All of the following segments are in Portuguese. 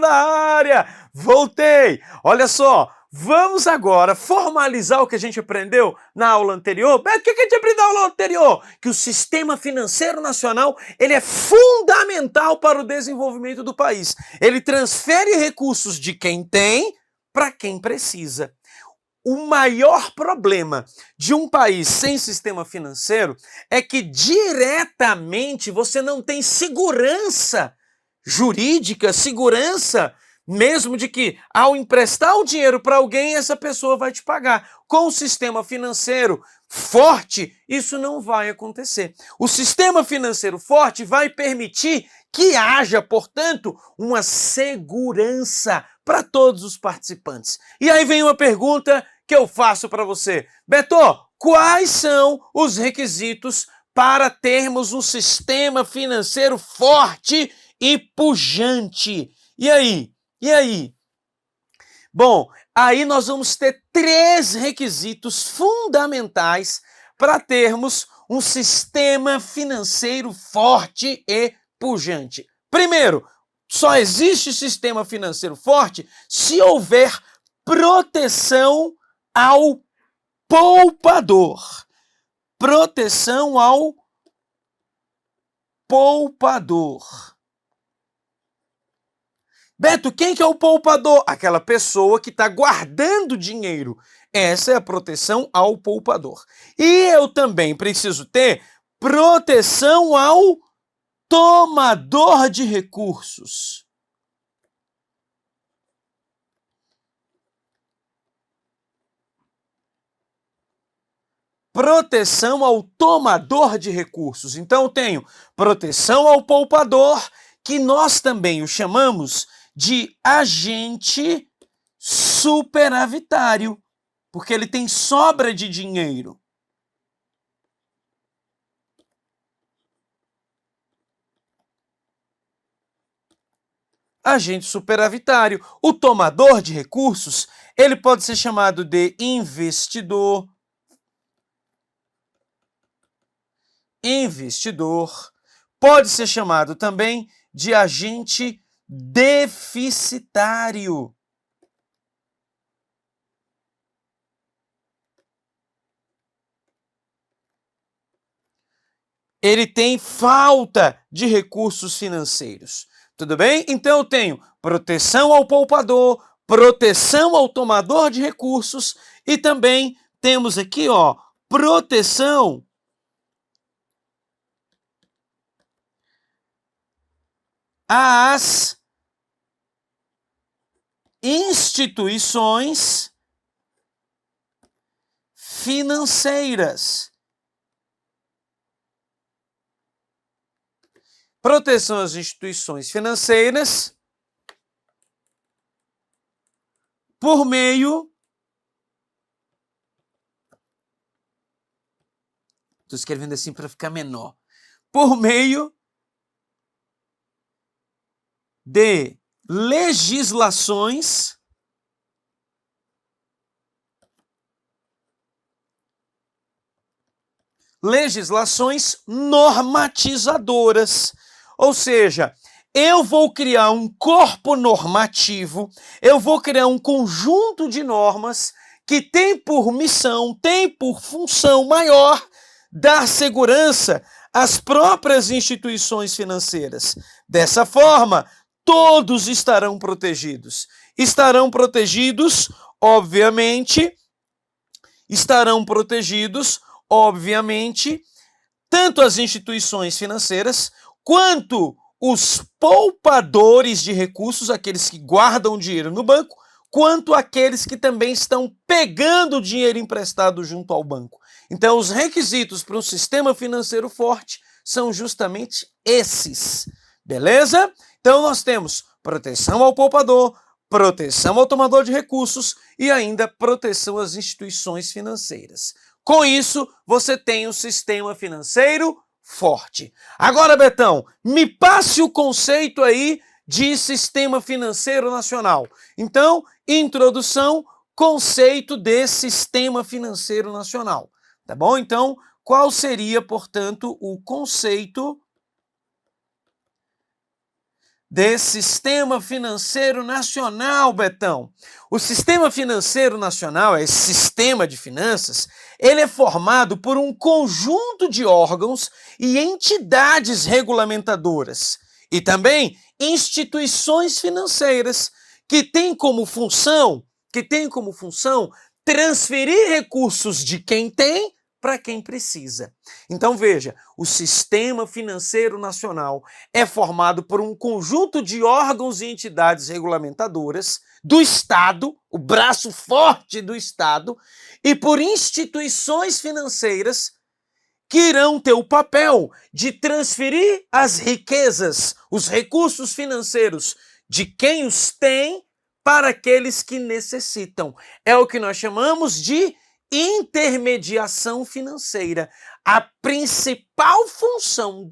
da área! Voltei! Olha só, vamos agora formalizar o que a gente aprendeu na aula anterior. Beto, o que a gente aprendeu na aula anterior? Que o sistema financeiro nacional ele é fundamental para o desenvolvimento do país. Ele transfere recursos de quem tem para quem precisa. O maior problema de um país sem sistema financeiro é que diretamente você não tem segurança jurídica, segurança mesmo de que ao emprestar o dinheiro para alguém, essa pessoa vai te pagar. Com o sistema financeiro forte, isso não vai acontecer. O sistema financeiro forte vai permitir que haja, portanto, uma segurança para todos os participantes. E aí vem uma pergunta que eu faço para você. Beto, quais são os requisitos para termos um sistema financeiro forte e pujante? E aí? E aí? Bom, aí nós vamos ter 3 requisitos fundamentais para termos um sistema financeiro forte e pujante. Primeiro, só existe sistema financeiro forte se houver proteção ao poupador. Proteção ao poupador. Beto, quem que é o poupador? Aquela pessoa que está guardando dinheiro. Essa é a proteção ao poupador. E eu também preciso ter proteção ao tomador de recursos. Proteção ao tomador de recursos. Então eu tenho proteção ao poupador, que nós também o chamamos de agente superavitário, porque ele tem sobra de dinheiro. Agente superavitário. O tomador de recursos, ele pode ser chamado de investidor. Pode ser chamado também de agente deficitário. Ele tem falta de recursos financeiros. Tudo bem? Então eu tenho proteção ao poupador, proteção ao tomador de recursos e também temos aqui, ó, proteção às instituições financeiras. Proteção às instituições financeiras por meio... Estou escrevendo assim para ficar menor. Por meio de legislações normatizadoras. Ou seja, eu vou criar um corpo normativo, eu vou criar um conjunto de normas que tem por missão, tem por função maior dar segurança às próprias instituições financeiras. Dessa forma, todos estarão protegidos. Obviamente, tanto as instituições financeiras quanto os poupadores de recursos, aqueles que guardam dinheiro no banco, quanto aqueles que também estão pegando dinheiro emprestado junto ao banco. Então, os requisitos para um sistema financeiro forte são justamente esses, beleza? Então, nós temos proteção ao poupador, proteção ao tomador de recursos e ainda proteção às instituições financeiras. Com isso, você tem um sistema financeiro forte. Agora, Betão, me passe o conceito aí de sistema financeiro nacional. Então, introdução, conceito de sistema financeiro nacional. Tá bom? Então, qual seria, portanto, o conceito desse sistema financeiro nacional, Betão. O sistema financeiro nacional, esse sistema de finanças, ele é formado por um conjunto de órgãos e entidades regulamentadoras e também instituições financeiras que têm como função transferir recursos de quem tem para quem precisa. Então veja, o sistema financeiro nacional é formado por um conjunto de órgãos e entidades regulamentadoras do Estado, o braço forte do Estado, e por instituições financeiras que irão ter o papel de transferir as riquezas, os recursos financeiros de quem os tem para aqueles que necessitam. É o que nós chamamos de intermediação financeira. A principal função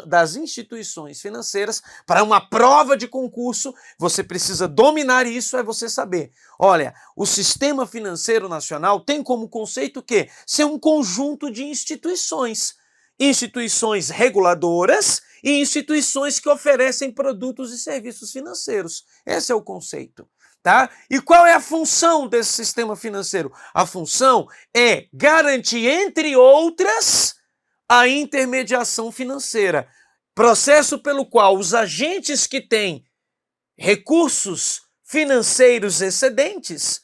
das instituições financeiras para uma prova de concurso, você precisa dominar isso, é você saber. Olha, o sistema financeiro nacional tem como conceito o quê? Ser um conjunto de instituições. Instituições reguladoras e instituições que oferecem produtos e serviços financeiros. Esse é o conceito. Tá? E qual é a função desse sistema financeiro? A função é garantir, entre outras, a intermediação financeira, processo pelo qual os agentes que têm recursos financeiros excedentes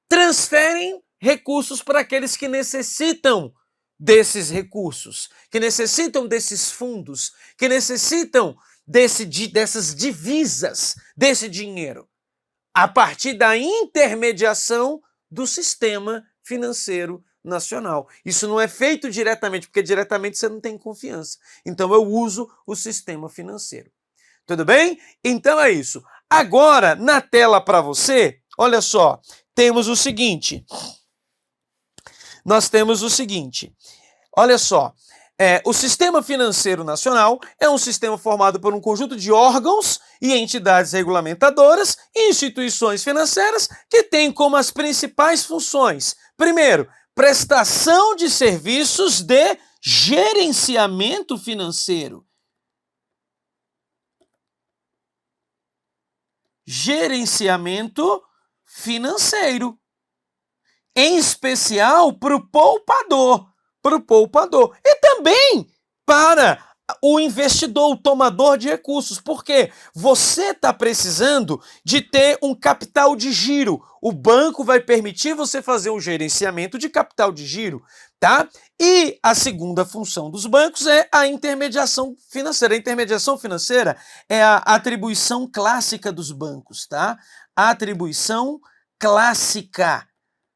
transferem recursos para aqueles que necessitam desses recursos, que necessitam desses fundos, que necessitam dessas divisas, desse dinheiro, a partir da intermediação do sistema financeiro nacional. Isso não é feito diretamente, porque diretamente você não tem confiança. Então eu uso o sistema financeiro. Tudo bem? Então é isso. Agora, na tela para você, olha só, temos o seguinte. Nós temos o seguinte. Olha só. O Sistema Financeiro Nacional é um sistema formado por um conjunto de órgãos e entidades regulamentadoras e instituições financeiras que têm como as principais funções: primeiro, prestação de serviços de gerenciamento financeiro. Gerenciamento financeiro. Em especial para o poupador. E também para o investidor, o tomador de recursos, porque você está precisando de ter um capital de giro. O banco vai permitir você fazer um gerenciamento de capital de giro, tá? E a segunda função dos bancos é a intermediação financeira. A intermediação financeira é a atribuição clássica dos bancos, tá? A atribuição clássica.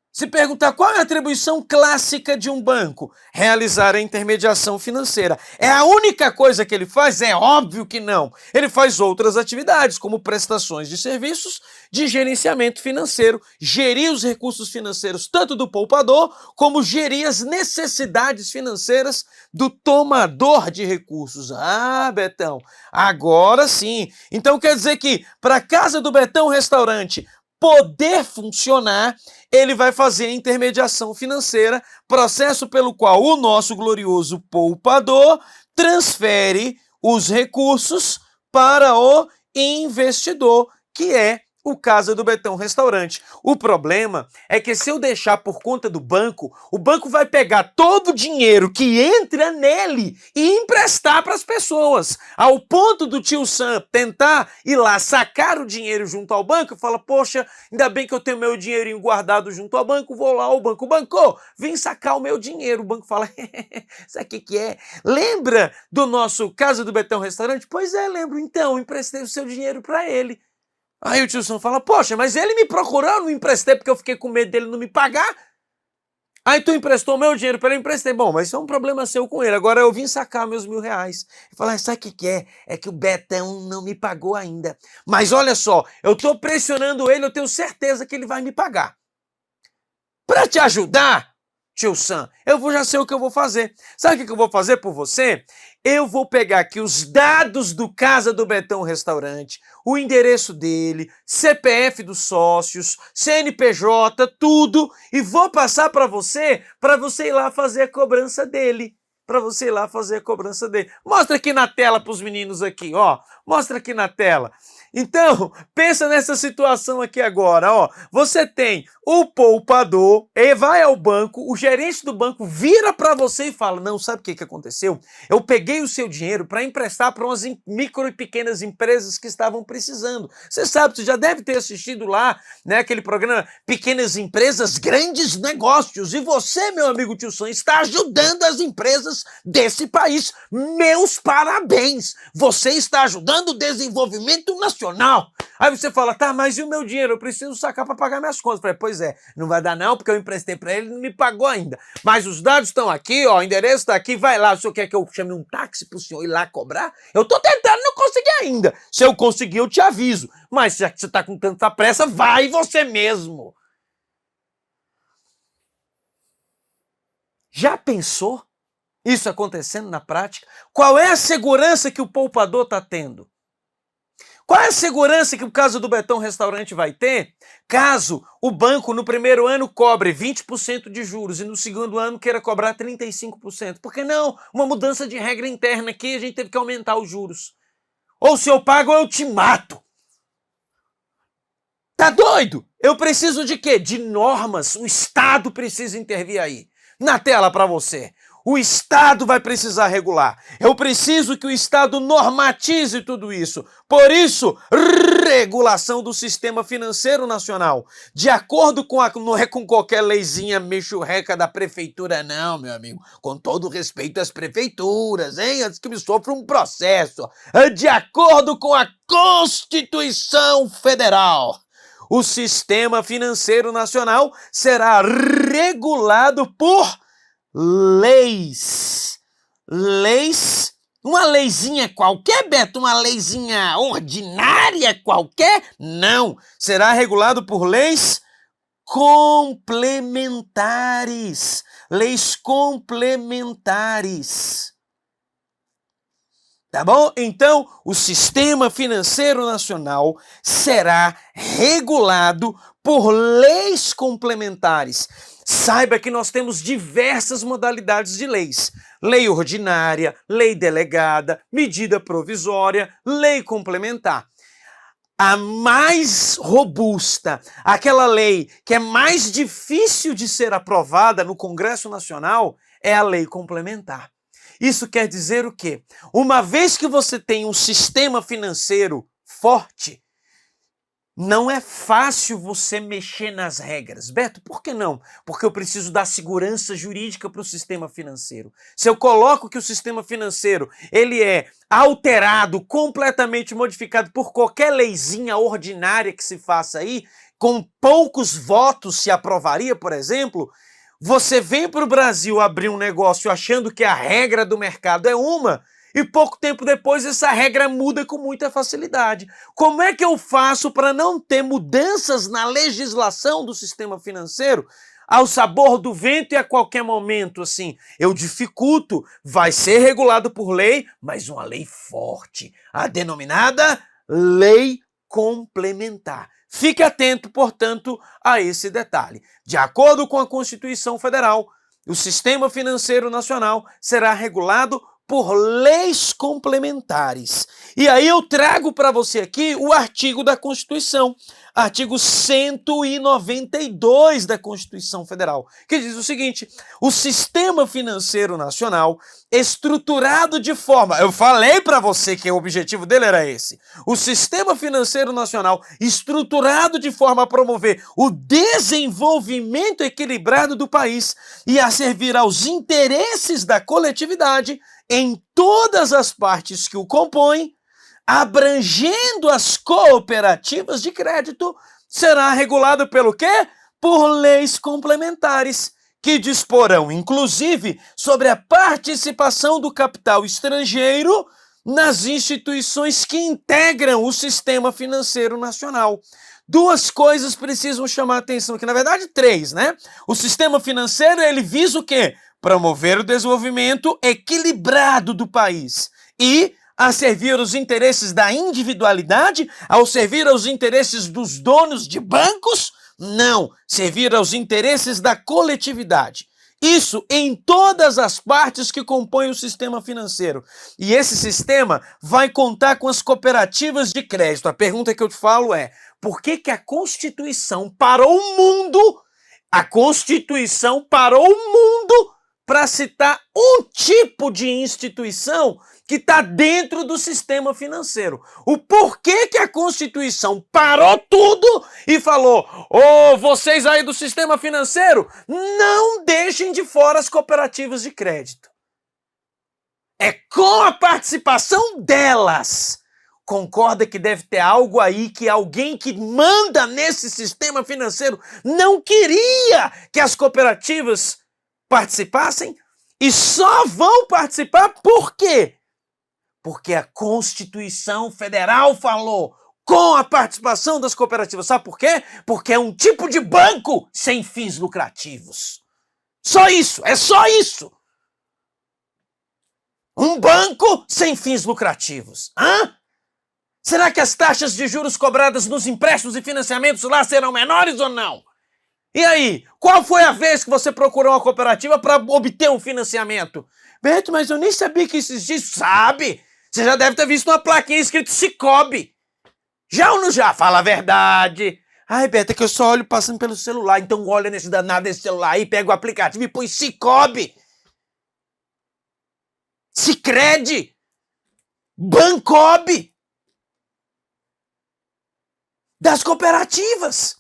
Se perguntar qual é a atribuição clássica de um banco, realizar a intermediação financeira. É a única coisa que ele faz? É óbvio que não. Ele faz outras atividades, como prestações de serviços de gerenciamento financeiro, gerir os recursos financeiros tanto do poupador, como gerir as necessidades financeiras do tomador de recursos. Ah, Betão, agora sim. Então quer dizer que para a Casa do Betão Restaurante poder funcionar, ele vai fazer a intermediação financeira, processo pelo qual o nosso glorioso poupador transfere os recursos para o investidor, que é o Casa do Betão Restaurante. O problema é que se eu deixar por conta do banco, o banco vai pegar todo o dinheiro que entra nele e emprestar para as pessoas, ao ponto do tio Sam tentar ir lá sacar o dinheiro junto ao banco e fala, poxa, ainda bem que eu tenho meu dinheirinho guardado junto ao banco, vou lá ao banco, banco, vem sacar o meu dinheiro. O banco fala, sabe o que é? Lembra do nosso Casa do Betão Restaurante? Pois é, lembro. Então, emprestei o seu dinheiro para ele. Aí o tio Sam fala, poxa, mas ele me procurou, eu não emprestei porque eu fiquei com medo dele não me pagar. Aí tu emprestou meu dinheiro para ele, emprestei. Bom, mas isso é um problema seu com ele. Agora eu vim sacar meus R$1.000. Ele fala, sabe o que é? É que o Betão não me pagou ainda. Mas olha só, eu tô pressionando ele, eu tenho certeza que ele vai me pagar. Para te ajudar, tio Sam, eu já sei o que eu vou fazer. Sabe o que eu vou fazer por você? Eu vou pegar aqui os dados do Casa do Betão Restaurante, o endereço dele, CPF dos sócios, CNPJ, tudo, e vou passar para você ir lá fazer a cobrança dele. para você ir lá fazer a cobrança dele. Mostra aqui na tela para os meninos aqui, ó. Mostra aqui na tela. Então, pensa nessa situação aqui agora, ó. Você tem o poupador, ele vai ao banco, o gerente do banco vira para você e fala: não, sabe o que aconteceu? Eu peguei o seu dinheiro para emprestar para umas micro e pequenas empresas que estavam precisando. Você sabe, você já deve ter assistido lá, né, aquele programa Pequenas Empresas, Grandes Negócios. E você, meu amigo Tio Sam, está ajudando as empresas desse país. Meus parabéns! Você está ajudando o desenvolvimento nacional. Aí você fala: tá, mas e o meu dinheiro? Eu preciso sacar para pagar minhas contas. Eu falei: pois é, não vai dar não, porque eu emprestei para ele e não me pagou ainda. Mas os dados estão aqui, ó, o endereço está aqui, vai lá. O senhor quer que eu chame um táxi para o senhor ir lá cobrar? Eu tô tentando, não consegui ainda. Se eu conseguir, eu te aviso. Mas já que você tá com tanta pressa, vai você mesmo. Já pensou isso acontecendo na prática? Qual é a segurança que o poupador está tendo? Qual é a segurança que o caso do Betão Restaurante vai ter caso o banco no primeiro ano cobre 20% de juros e no segundo ano queira cobrar 35%? Por que não? Uma mudança de regra interna aqui, a gente teve que aumentar os juros. Ou se eu pago ou eu te mato. Tá doido? Eu preciso de quê? De normas. O Estado precisa intervir aí. Na tela para você. O Estado vai precisar regular. Eu preciso que o Estado normatize tudo isso. Por isso, regulação do sistema financeiro nacional. De acordo com não é com qualquer leizinha mexurreca da prefeitura, não, meu amigo. Com todo respeito às prefeituras, hein? Antes que me sofra um processo. De acordo com a Constituição Federal. O sistema financeiro nacional será regulado por leis. Leis? Uma leizinha qualquer, Beto? Uma leizinha ordinária qualquer? Não. Será regulado por leis complementares. Leis complementares. Tá bom? Então, o sistema financeiro nacional será regulado por leis complementares. Saiba que nós temos diversas modalidades de leis. Lei ordinária, lei delegada, medida provisória, lei complementar. A mais robusta, aquela lei que é mais difícil de ser aprovada no Congresso Nacional, é a lei complementar. Isso quer dizer o quê? Uma vez que você tem um sistema financeiro forte, não é fácil você mexer nas regras. Beto, por que não? Porque eu preciso dar segurança jurídica para o sistema financeiro. Se eu coloco que o sistema financeiro ele é alterado, completamente modificado por qualquer leizinha ordinária que se faça aí, com poucos votos se aprovaria, por exemplo, você vem para o Brasil abrir um negócio achando que a regra do mercado é uma, e pouco tempo depois essa regra muda com muita facilidade. Como é que eu faço para não ter mudanças na legislação do sistema financeiro ao sabor do vento e a qualquer momento, assim? Eu dificulto, vai ser regulado por lei, mas uma lei forte, a denominada lei complementar. Fique atento, portanto, a esse detalhe. De acordo com a Constituição Federal, o sistema financeiro nacional será regulado por leis complementares. E aí eu trago para você aqui o artigo da Constituição, artigo 192 da Constituição Federal, que diz o seguinte: o sistema financeiro nacional estruturado de forma... Eu falei para você que o objetivo dele era esse. O sistema financeiro nacional estruturado de forma a promover o desenvolvimento equilibrado do país e a servir aos interesses da coletividade em todas as partes que o compõem, abrangendo as cooperativas de crédito, será regulado pelo quê? Por leis complementares, que disporão, inclusive, sobre a participação do capital estrangeiro nas instituições que integram o sistema financeiro nacional. Duas coisas precisam chamar a atenção, que na verdade três, né? O sistema financeiro, ele visa o quê? Promover o desenvolvimento equilibrado do país e a servir aos interesses da individualidade, ao servir aos interesses dos donos de bancos, não, servir aos interesses da coletividade. Isso em todas as partes que compõem o sistema financeiro. E esse sistema vai contar com as cooperativas de crédito. A pergunta que eu te falo é: por que que a Constituição parou o mundo? A Constituição parou o mundo para citar um tipo de instituição que está dentro do sistema financeiro. O porquê que a Constituição parou tudo e falou: ô, vocês aí do sistema financeiro, não deixem de fora as cooperativas de crédito. É com a participação delas. Concorda que deve ter algo aí que alguém que manda nesse sistema financeiro não queria que as cooperativas participassem? E só vão participar por quê? Porque a Constituição Federal falou com a participação das cooperativas. Sabe por quê? Porque é um tipo de banco sem fins lucrativos. Só isso, é só isso. Um banco sem fins lucrativos. Hã? Será que as taxas de juros cobradas nos empréstimos e financiamentos lá serão menores ou não? E aí, qual foi a vez que você procurou uma cooperativa para obter um financiamento? Beto, mas eu nem sabia que isso existe. Sabe? Você já deve ter visto uma plaquinha escrito Cicobi. Já ou não já? Fala a verdade. Ai, Beto, é que eu só olho passando pelo celular. Então olha nesse danado desse celular aí, pega o aplicativo e põe Cicobi. Sicredi. Bancob. Das cooperativas.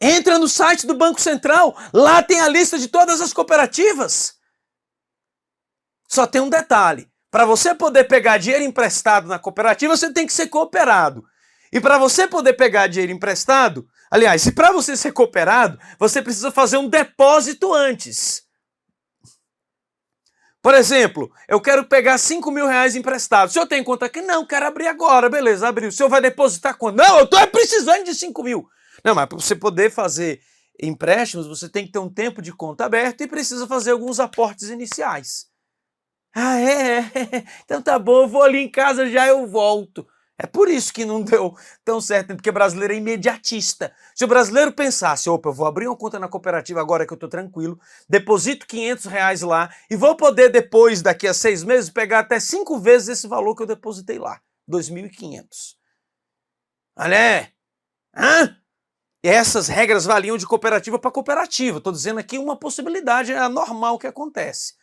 Entra no site do Banco Central, lá tem a lista de todas as cooperativas. Só tem um detalhe: para você poder pegar dinheiro emprestado na cooperativa, você tem que ser cooperado. E para você poder pegar dinheiro emprestado, aliás, se para você ser cooperado, você precisa fazer um depósito antes. Por exemplo, eu quero pegar R$5.000 emprestado. O senhor tem conta aqui? Não, quero abrir agora. Beleza, abriu. O senhor vai depositar quando? Não, eu estou precisando de 5 mil. Não, mas para você poder fazer empréstimos, você tem que ter um tempo de conta aberta e precisa fazer alguns aportes iniciais. Ah, é? Então tá bom, eu vou ali em casa já eu volto. É por isso que não deu tão certo, porque brasileiro é imediatista. Se o brasileiro pensasse: opa, eu vou abrir uma conta na cooperativa agora que eu tô tranquilo, deposito R$500 lá e vou poder depois, daqui a 6 meses, pegar até 5 vezes esse valor que eu depositei lá, 2.500. Olha, essas regras valiam de cooperativa para cooperativa. Estou dizendo aqui uma possibilidade, é anormal que acontece.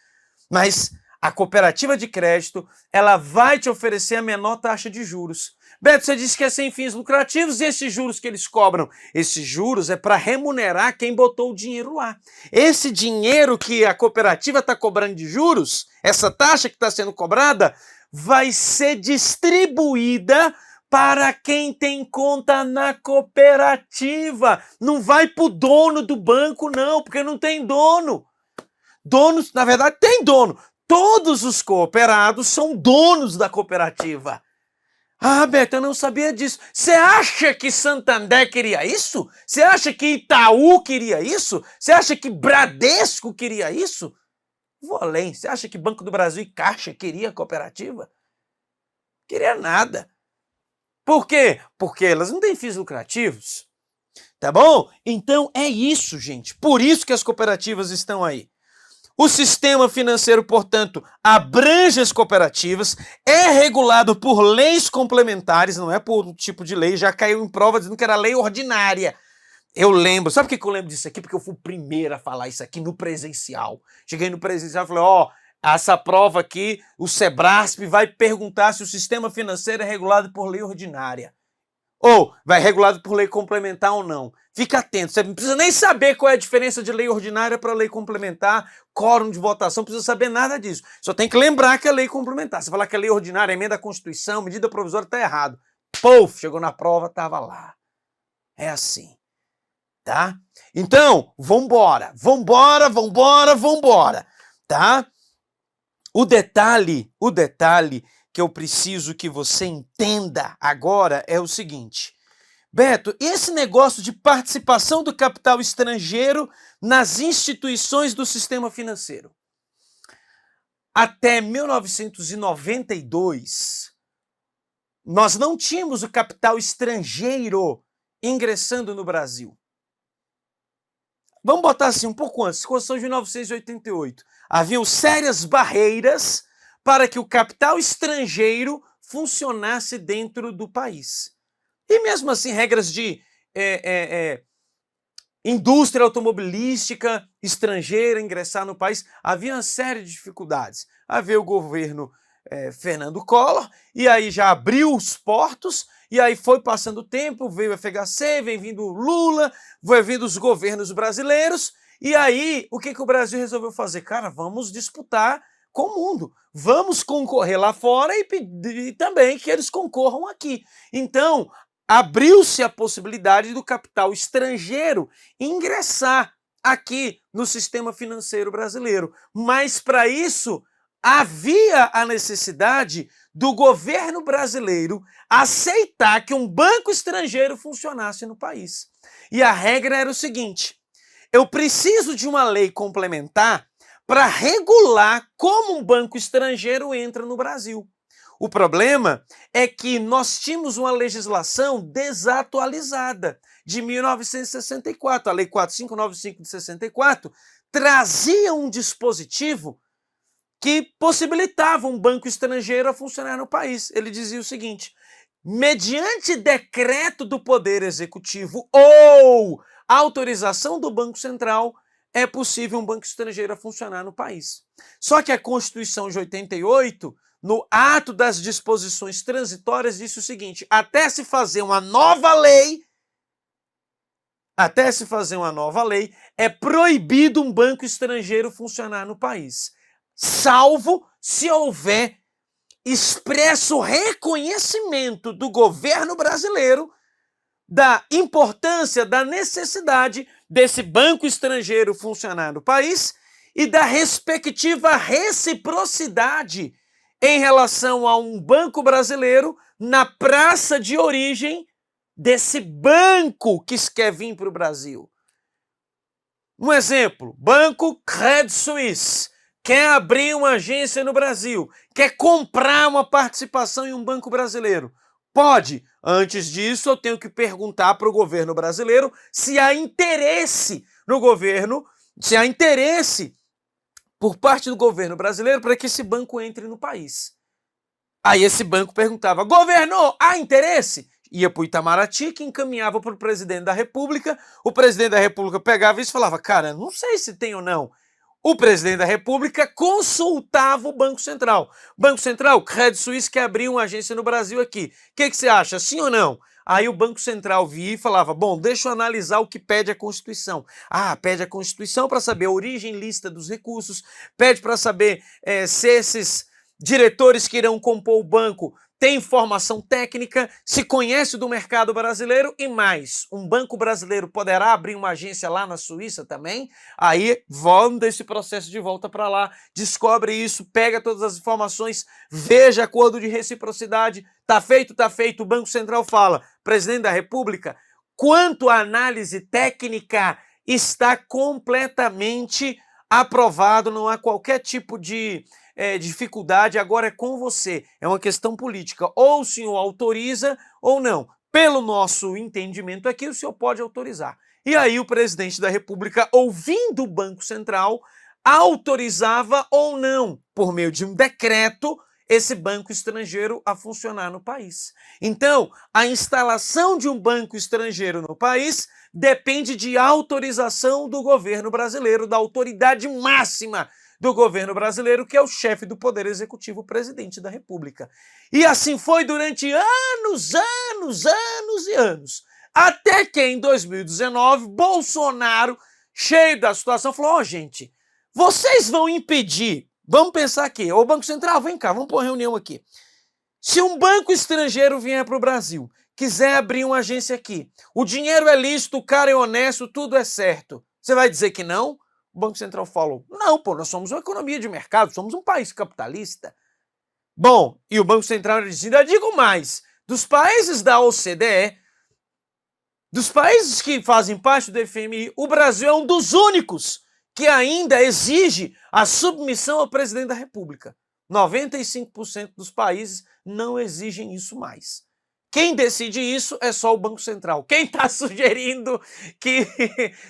Mas a cooperativa de crédito, ela vai te oferecer a menor taxa de juros. Beto, você disse que é sem fins lucrativos, e esses juros que eles cobram? Esses juros é para remunerar quem botou o dinheiro lá. Esse dinheiro que a cooperativa está cobrando de juros, essa taxa que está sendo cobrada, vai ser distribuída para quem tem conta na cooperativa. Não vai para o dono do banco, não, porque não tem dono. Donos, na verdade, tem dono. Todos os cooperados são donos da cooperativa. Ah, Beto, eu não sabia disso. Você acha que Santander queria isso? Você acha que Itaú queria isso? Você acha que Bradesco queria isso? Vou além. Você acha que Banco do Brasil e Caixa queria cooperativa? Queria nada. Por quê? Porque elas não têm fins lucrativos. Tá bom? Então é isso, gente. Por isso que as cooperativas estão aí. O sistema financeiro, portanto, abrange as cooperativas, é regulado por leis complementares, não é por outro tipo de lei, já caiu em prova dizendo que era lei ordinária. Eu lembro, sabe por que eu lembro disso aqui? Porque eu fui o primeiro a falar isso aqui no presencial. Cheguei no presencial e falei: ó, essa prova aqui, o Sebrasp vai perguntar se o sistema financeiro é regulado por lei ordinária. Ou vai regulado por lei complementar ou não. Fica atento, você não precisa nem saber qual é a diferença de lei ordinária para lei complementar, quórum de votação, não precisa saber nada disso. Só tem que lembrar que é lei complementar. Se falar que é lei ordinária, emenda à Constituição, medida provisória, tá errado. Pouf, chegou na prova, tava lá. É assim, tá? Então, vambora, tá? O detalhe que eu preciso que você entenda agora é o seguinte: Beto, esse negócio de participação do capital estrangeiro nas instituições do sistema financeiro. Até 1992, nós não tínhamos o capital estrangeiro ingressando no Brasil. Vamos botar assim, um pouco antes, Constituição de 1988. Haviam sérias barreiras para que o capital estrangeiro funcionasse dentro do país. E mesmo assim, regras de indústria automobilística estrangeira ingressar no país, havia uma série de dificuldades. Havia o governo Fernando Collor, e aí já abriu os portos, e aí foi passando o tempo, veio o FHC, vem vindo Lula, vai vindo os governos brasileiros, e aí o que o Brasil resolveu fazer? Cara, vamos disputar com o mundo, vamos concorrer lá fora e pedir também que eles concorram aqui. Então, abriu-se a possibilidade do capital estrangeiro ingressar aqui no sistema financeiro brasileiro. Mas para isso havia a necessidade do governo brasileiro aceitar que um banco estrangeiro funcionasse no país. E a regra era o seguinte: eu preciso de uma lei complementar para regular como um banco estrangeiro entra no Brasil. O problema é que nós tínhamos uma legislação desatualizada de 1964. A Lei 4595 de 64 trazia um dispositivo que possibilitava um banco estrangeiro a funcionar no país. Ele dizia o seguinte: mediante decreto do Poder Executivo ou autorização do Banco Central, é possível um banco estrangeiro a funcionar no país. Só que a Constituição de 88, no ato das disposições transitórias, disse o seguinte: até se fazer uma nova lei, é proibido um banco estrangeiro funcionar no país, salvo se houver expresso reconhecimento do governo brasileiro da importância, da necessidade desse banco estrangeiro funcionar no país e da respectiva reciprocidade em relação a um banco brasileiro na praça de origem desse banco que quer vir para o Brasil. Um exemplo, Banco Credit Suisse quer abrir uma agência no Brasil, quer comprar uma participação em um banco brasileiro. Pode. Antes disso, eu tenho que perguntar para o governo brasileiro se há interesse no governo, se há interesse por parte do governo brasileiro para que esse banco entre no país. Aí esse banco perguntava: governo, há interesse? Ia para o Itamaraty, que encaminhava para o presidente da República. O presidente da República pegava isso e falava: cara, não sei se tem ou não. O presidente da República consultava o Banco Central. Banco Central, Credit Suisse quer abrir uma agência no Brasil aqui. O que você acha, sim ou não? Aí o Banco Central via e falava: bom, deixa eu analisar o que pede a Constituição. Ah, pede a Constituição para saber a origem lícita dos recursos, pede para saber se esses diretores que irão compor o banco têm formação técnica, se conhece do mercado brasileiro e mais. Um banco brasileiro poderá abrir uma agência lá na Suíça também? Aí vamos desse processo de volta para lá, descobre isso, pega todas as informações, veja acordo de reciprocidade, tá feito, o Banco Central fala: presidente da República, quanto à análise técnica, está completamente aprovado, não há qualquer tipo de dificuldade, agora é com você, é uma questão política, ou o senhor autoriza ou não. Pelo nosso entendimento aqui, o senhor pode autorizar. E aí o presidente da República, ouvindo o Banco Central, autorizava ou não, por meio de um decreto, esse banco estrangeiro a funcionar no país. Então, a instalação de um banco estrangeiro no país depende de autorização do governo brasileiro, da autoridade máxima do governo brasileiro, que é o chefe do Poder Executivo, o presidente da República. E assim foi durante anos e anos. Até que em 2019, Bolsonaro, cheio da situação, falou: gente, vocês vão impedir, vamos pensar aqui, ô Banco Central, vem cá, vamos pôr uma reunião aqui. Se um banco estrangeiro vier para o Brasil, quiser abrir uma agência aqui, o dinheiro é lícito, o cara é honesto, tudo é certo, você vai dizer que não? O Banco Central falou: não, nós somos uma economia de mercado, somos um país capitalista. Bom, e o Banco Central dizia: ainda digo mais, dos países da OCDE, dos países que fazem parte do FMI, o Brasil é um dos únicos que ainda exige a submissão ao presidente da República. 95% dos países não exigem isso mais. Quem decide isso é só o Banco Central. Quem está sugerindo que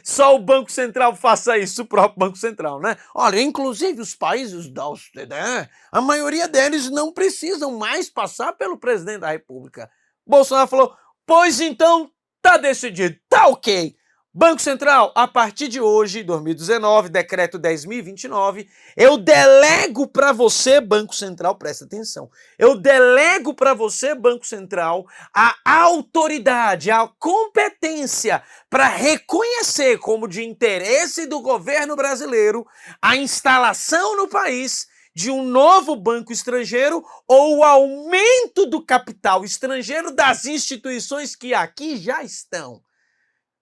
só o Banco Central faça isso? O próprio Banco Central, né? Olha, inclusive os países da OCDE, a maioria deles não precisam mais passar pelo presidente da República. Bolsonaro falou, pois então tá decidido, tá ok. Banco Central, a partir de hoje, 2019, decreto 10.029, eu delego para você, Banco Central, presta atenção, eu delego para você, Banco Central, a autoridade, a competência para reconhecer como de interesse do governo brasileiro a instalação no país de um novo banco estrangeiro ou o aumento do capital estrangeiro das instituições que aqui já estão.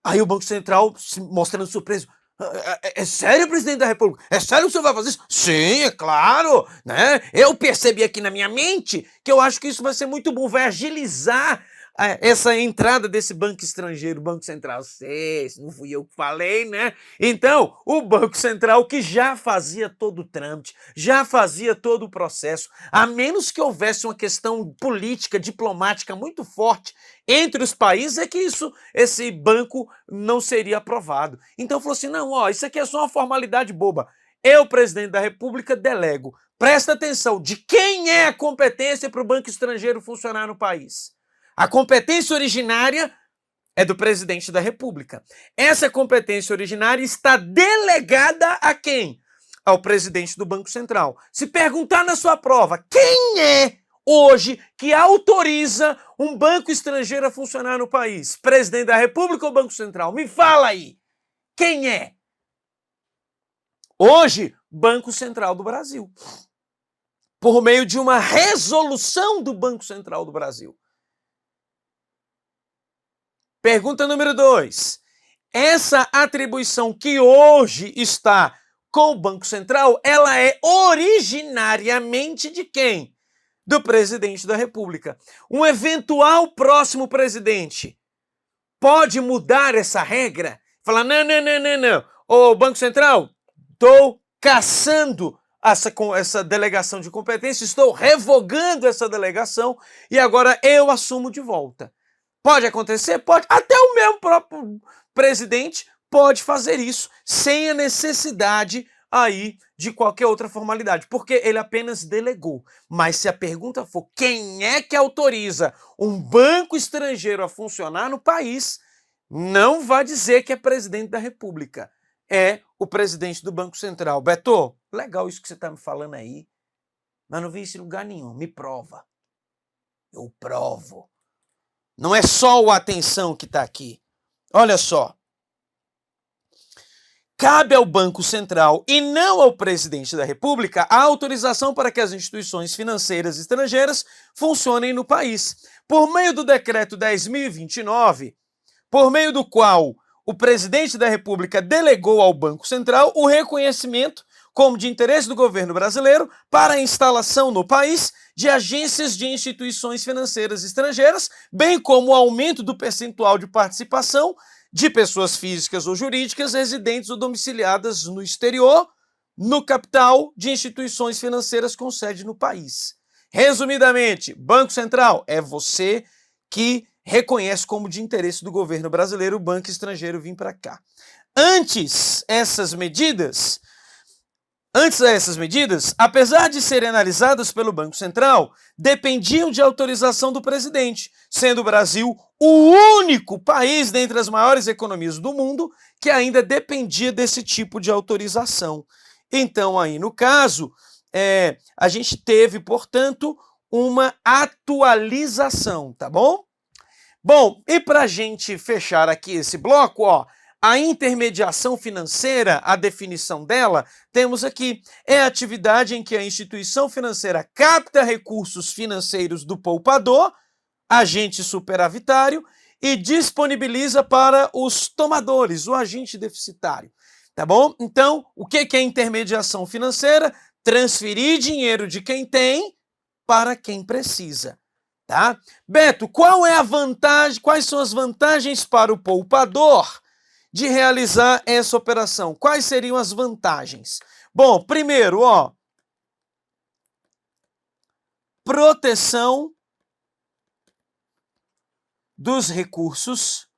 Aí o Banco Central se mostrando surpreso. É sério, presidente da República? É sério que o senhor vai fazer isso? Sim, é claro, né? Eu percebi aqui na minha mente que eu acho que isso vai ser muito bom, vai agilizar essa entrada desse banco estrangeiro, Banco Central. Sei, não fui eu que falei, né? Então, o Banco Central que já fazia todo o trâmite, já fazia todo o processo, a menos que houvesse uma questão política, diplomática muito forte entre os países, é que esse banco não seria aprovado. Então falou assim, não, ó, isso aqui é só uma formalidade boba. Eu, presidente da República, delego. Presta atenção, de quem é a competência para o banco estrangeiro funcionar no país? A competência originária é do presidente da República. Essa competência originária está delegada a quem? Ao presidente do Banco Central. Se perguntar na sua prova, quem é hoje que autoriza um banco estrangeiro a funcionar no país? Presidente da República ou Banco Central? Me fala aí. Quem é? Hoje, Banco Central do Brasil. Por meio de uma resolução do Banco Central do Brasil. Pergunta número 2. Essa atribuição que hoje está com o Banco Central, ela é originariamente de quem? Do presidente da República. Um eventual próximo presidente pode mudar essa regra? Falar, não. Ô, Banco Central, estou cassando essa delegação de competência, estou revogando essa delegação e agora eu assumo de volta. Pode acontecer? Pode. Até o mesmo próprio presidente pode fazer isso sem a necessidade aí de qualquer outra formalidade, porque ele apenas delegou. Mas se a pergunta for quem é que autoriza um banco estrangeiro a funcionar no país, não vai dizer que é presidente da República. É o presidente do Banco Central. Beto, legal isso que você está me falando aí, mas não vi isso em lugar nenhum. Me prova. Eu provo. Não é só o atenção que está aqui. Olha só. Cabe ao Banco Central e não ao presidente da República a autorização para que as instituições financeiras estrangeiras funcionem no país. Por meio do decreto 10.029, por meio do qual o presidente da República delegou ao Banco Central o reconhecimento como de interesse do governo brasileiro para a instalação no país de agências de instituições financeiras estrangeiras, bem como o aumento do percentual de participação de pessoas físicas ou jurídicas residentes ou domiciliadas no exterior, no capital de instituições financeiras com sede no país. Resumidamente, Banco Central é você que reconhece como de interesse do governo brasileiro o banco estrangeiro vir para cá. Antes dessas medidas, apesar de serem analisadas pelo Banco Central, dependiam de autorização do presidente, sendo o Brasil o único país dentre as maiores economias do mundo que ainda dependia desse tipo de autorização. Então, aí, no caso, a gente teve, portanto, uma atualização, tá bom? Bom, e para a gente fechar aqui esse bloco, ó, a intermediação financeira, a definição dela, temos aqui, é a atividade em que a instituição financeira capta recursos financeiros do poupador, agente superavitário, e disponibiliza para os tomadores, o agente deficitário, tá bom? Então, o que é intermediação financeira? Transferir dinheiro de quem tem para quem precisa. Tá? Beto, qual é a vantagem, quais são as vantagens para o poupador de realizar essa operação? Quais seriam as vantagens? Bom, primeiro, ó, proteção dos recursos.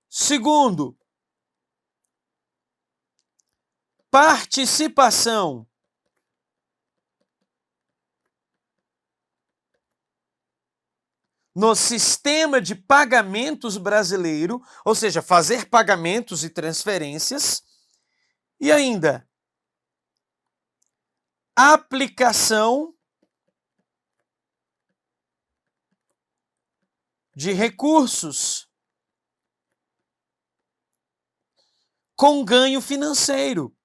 Segundo, participação no sistema de pagamentos brasileiro, ou seja, fazer pagamentos e transferências. E ainda, aplicação de recursos com ganho financeiro.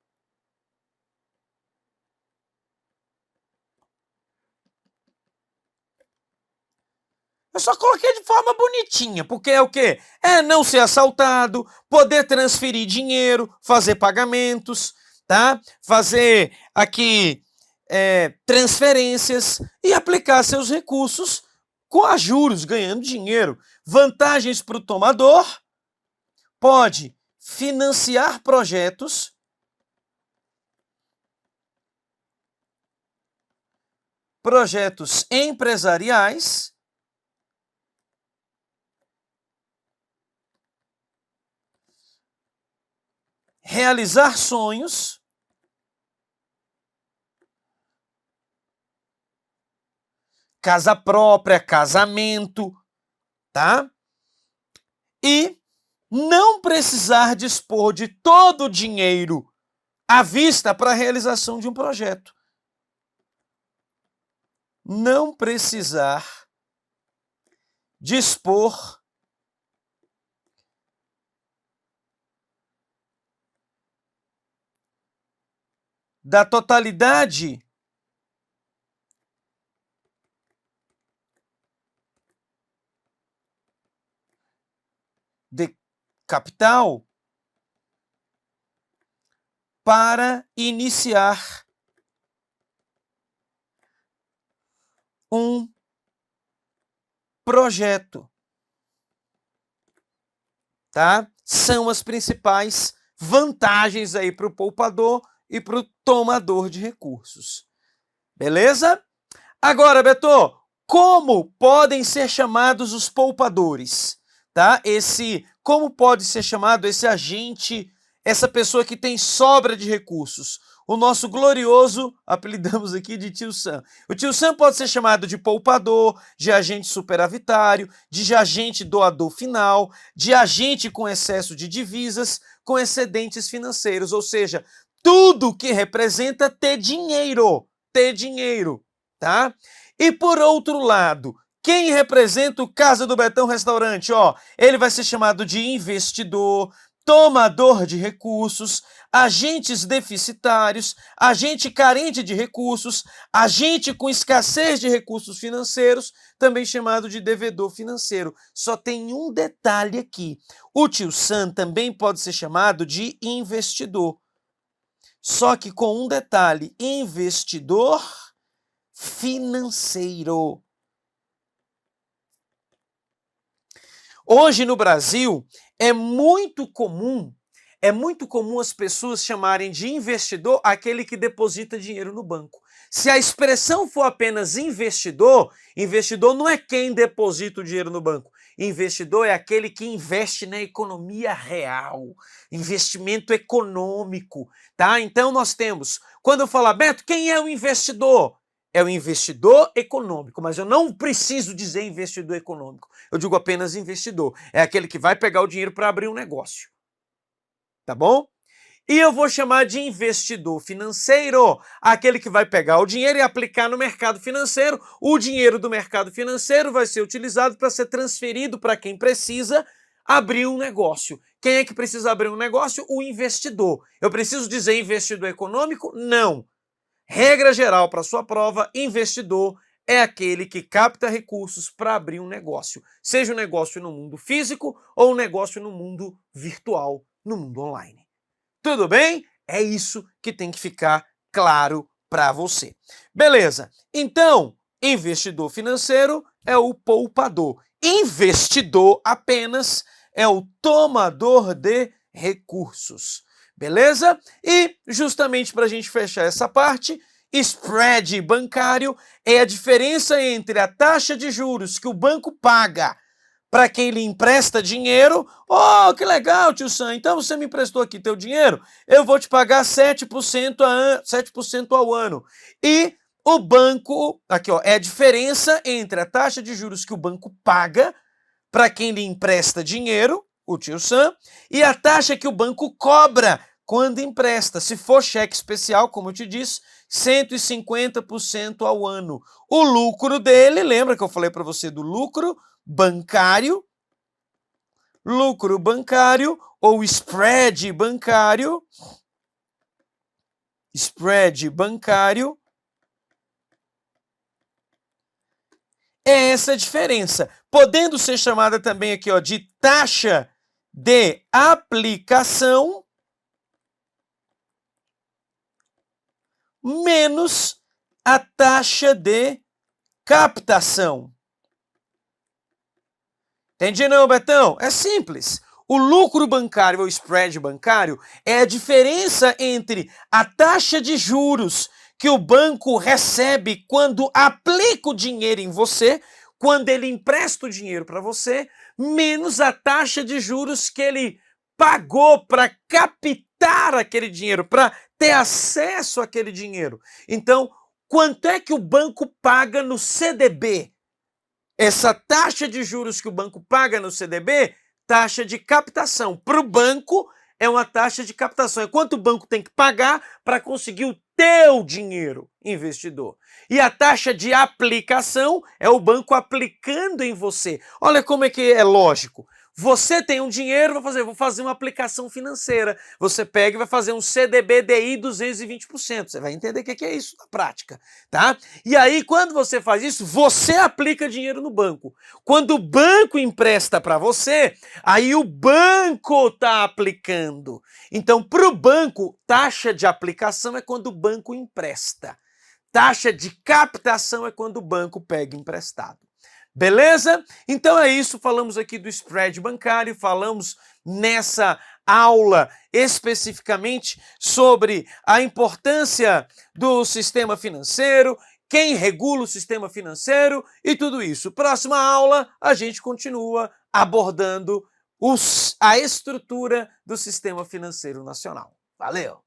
Eu só coloquei de forma bonitinha, porque é o quê? É não ser assaltado, poder transferir dinheiro, fazer pagamentos, tá? Fazer aqui transferências e aplicar seus recursos com a juros, ganhando dinheiro. Vantagens para o tomador: pode financiar projetos, empresariais, realizar sonhos, casa própria, casamento, tá? E não precisar dispor de todo o dinheiro à vista para a realização de um projeto. Não precisar dispor da totalidade de capital para iniciar um projeto, tá? São as principais vantagens aí para o poupador e para o tomador de recursos. Beleza? Agora, Beto, como podem ser chamados os poupadores? Tá? Como pode ser chamado esse agente, essa pessoa que tem sobra de recursos? O nosso glorioso, apelidamos aqui de Tio Sam. O Tio Sam pode ser chamado de poupador, de agente superavitário, de agente doador final, de agente com excesso de divisas, com excedentes financeiros, ou seja, tudo que representa ter dinheiro, tá? E por outro lado, quem representa o Casa do Betão Restaurante? Ele vai ser chamado de investidor, tomador de recursos, agentes deficitários, agente carente de recursos, agente com escassez de recursos financeiros, também chamado de devedor financeiro. Só tem um detalhe aqui. O Tio Sam também pode ser chamado de investidor. Só que com um detalhe: investidor financeiro. Hoje no Brasil é muito comum as pessoas chamarem de investidor aquele que deposita dinheiro no banco. Se a expressão for apenas investidor, investidor não é quem deposita o dinheiro no banco. Investidor é aquele que investe na economia real, investimento econômico, tá? Então nós temos, quando eu falar, Beto, quem é o investidor? É o investidor econômico, mas eu não preciso dizer investidor econômico. Eu digo apenas investidor. É aquele que vai pegar o dinheiro para abrir um negócio. Tá bom? E eu vou chamar de investidor financeiro aquele que vai pegar o dinheiro e aplicar no mercado financeiro. O dinheiro do mercado financeiro vai ser utilizado para ser transferido para quem precisa abrir um negócio. Quem é que precisa abrir um negócio? O investidor. Eu preciso dizer investidor econômico? Não. Regra geral para sua prova: investidor é aquele que capta recursos para abrir um negócio, seja um negócio no mundo físico ou um negócio no mundo virtual, no mundo online. Tudo bem? É isso que tem que ficar claro para você. Beleza, então, investidor financeiro é o poupador. Investidor apenas é o tomador de recursos. Beleza? E justamente para a gente fechar essa parte, Spread bancário é a diferença entre a taxa de juros que o banco paga para quem lhe empresta dinheiro. Oh, que legal, tio Sam, então você me emprestou aqui teu dinheiro, eu vou te pagar 7% ao ano. E o banco, aqui ó, é a diferença entre a taxa de juros que o banco paga para quem lhe empresta dinheiro, o tio Sam, e a taxa que o banco cobra quando empresta. Se for cheque especial, como eu te disse, 150% ao ano. O lucro dele, lembra que eu falei para você do lucro bancário ou spread bancário, é essa diferença, podendo ser chamada também aqui ó, de taxa de aplicação menos a taxa de captação. Entendi não, Betão? É simples. O lucro bancário ou spread bancário é a diferença entre a taxa de juros que o banco recebe quando aplica o dinheiro em você, quando ele empresta o dinheiro para você, menos a taxa de juros que ele pagou para captar aquele dinheiro, para ter acesso àquele dinheiro. Então, quanto é que o banco paga no CDB? Essa taxa de juros que o banco paga no CDB, taxa de captação. Para o banco, é uma taxa de captação. É quanto o banco tem que pagar para conseguir o teu dinheiro, investidor. E a taxa de aplicação é o banco aplicando em você. Olha como é que é lógico. Você tem um dinheiro, vou fazer uma aplicação financeira. Você pega e vai fazer um CDBDI 220%. Você vai entender o que é isso na prática, tá? E aí, quando você faz isso, você aplica dinheiro no banco. Quando o banco empresta para você, aí o banco está aplicando. Então, para o banco, taxa de aplicação é quando o banco empresta. Taxa de captação é quando o banco pega emprestado. Beleza? Então é isso, falamos aqui do spread bancário, falamos nessa aula especificamente sobre a importância do sistema financeiro, quem regula o sistema financeiro e tudo isso. Próxima aula a gente continua abordando a estrutura do sistema financeiro nacional. Valeu!